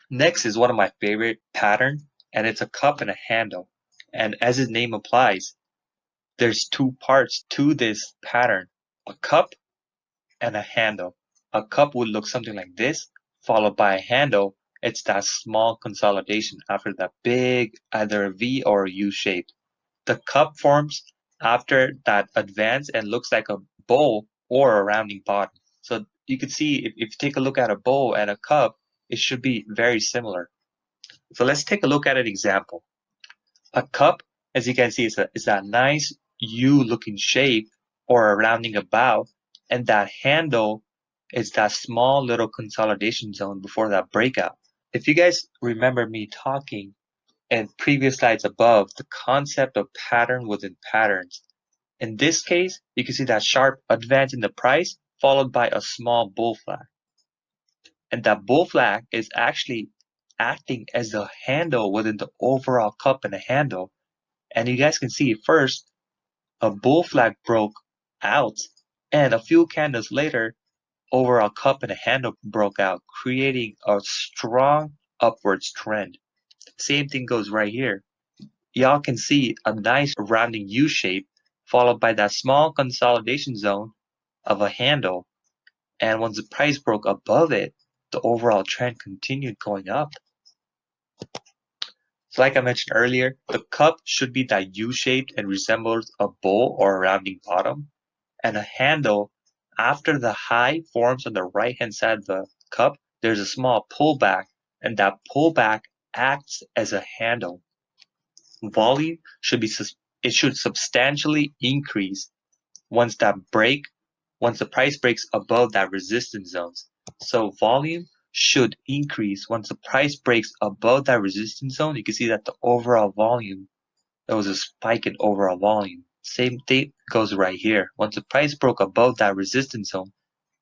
Next is one of my favorite pattern, and it's a cup and a handle. And as its name implies, there's two parts to this pattern, a cup and a handle. A cup would look something like this, followed by a handle. It's that small consolidation after that big either a V or a U shape. The cup forms after that advance and looks like a bowl or a rounding bottom. So you can see if you take a look at a bowl and a cup, it should be very similar. So let's take a look at an example. A cup, as you can see, is that nice U-looking shape or a rounding about, and that handle is that small little consolidation zone before that breakout. If you guys remember me talking in previous slides above, the concept of pattern within patterns. In this case, you can see that sharp advance in the price followed by a small bull flag. And that bull flag is actually acting as the handle within the overall cup and a handle. And you guys can see first, a bull flag broke out, and a few candles later, overall cup and a handle broke out, creating a strong upwards trend. Same thing goes right here. Y'all can see a nice rounding U shape followed by that small consolidation zone of a handle. And once the price broke above it, the overall trend continued going up. So like I mentioned earlier, the cup should be that U-shaped and resembles a bowl or a rounding bottom. And a handle, after the high forms on the right-hand side of the cup, there's a small pullback, and that pullback acts as a handle. Volume should be it should substantially increase once that break once the price breaks above that resistance zones. So volume should increase once the price breaks above that resistance zone. You can see that the overall volume, there was a spike in overall volume. Same thing goes right here. Once the price broke above that resistance zone,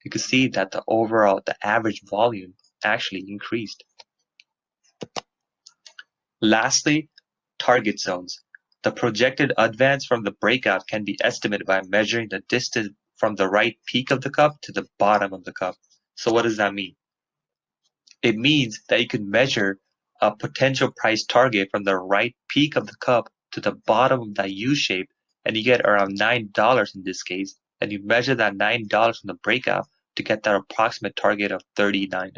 you can see that the average volume actually increased. Lastly, target zones. The projected advance from the breakout can be estimated by measuring the distance from the right peak of the cup to the bottom of the cup. So what does that mean? It means that you can measure a potential price target from the right peak of the cup to the bottom of that U shape, and you get around $9 in this case, and you measure that $9 from the breakout to get that approximate target of $39.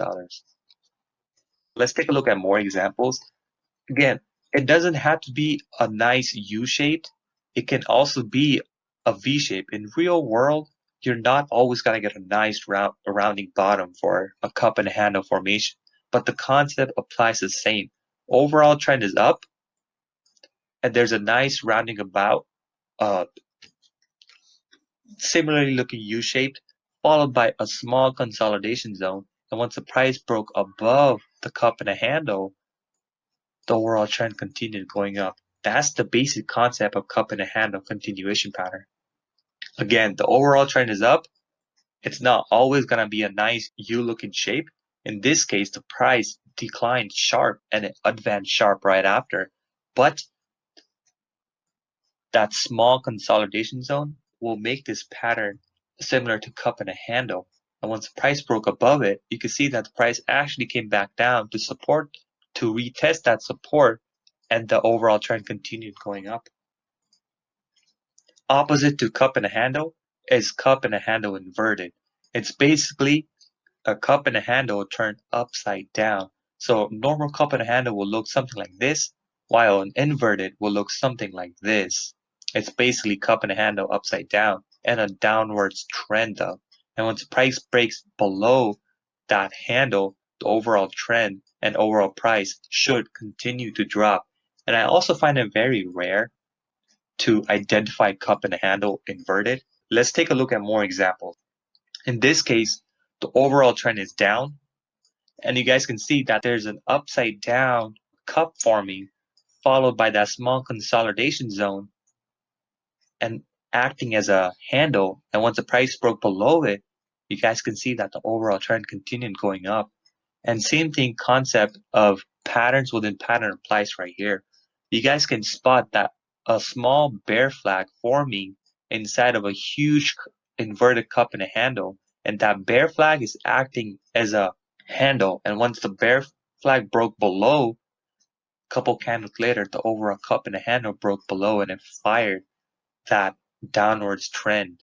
Let's take a look at more examples. Again, it doesn't have to be a nice U-shaped. It can also be a V-shape. In real world, you're not always going to get a nice rounding bottom for a cup and handle formation, but the concept applies the same. Overall trend is up, and there's a nice rounding about, uh, similarly looking U-shaped, followed by a small consolidation zone. And once the price broke above the cup and a handle, the overall trend continued going up. That's the basic concept of cup and a handle continuation pattern. Again, the overall trend is up. It's not always going to be a nice U-looking shape. In this case, the price declined sharp and it advanced sharp right after. But that small consolidation zone will make this pattern similar to cup and a handle. And once the price broke above it, you can see that the price actually came back down to support, to retest that support, and the overall trend continued going up. Opposite to cup and a handle is cup and a handle inverted. It's basically a cup and a handle turned upside down. So normal cup and a handle will look something like this, while an inverted will look something like this. It's basically cup and a handle upside down and a downwards trend up. And once the price breaks below that handle, the overall trend and overall price should continue to drop. And I also find it very rare to identify cup and handle inverted. Let's take a look at more examples. In this case, the overall trend is down, and you guys can see that there's an upside down cup forming, followed by that small consolidation zone and acting as a handle. And once the price broke below it, you guys can see that the overall trend continued going up. And same thing concept of patterns within pattern applies right here. You guys can spot that a small bear flag forming inside of a huge inverted cup and a handle. And that bear flag is acting as a handle. And once the bear flag broke below, couple candles later, the overall cup and the handle broke below, and it fired that downwards trend.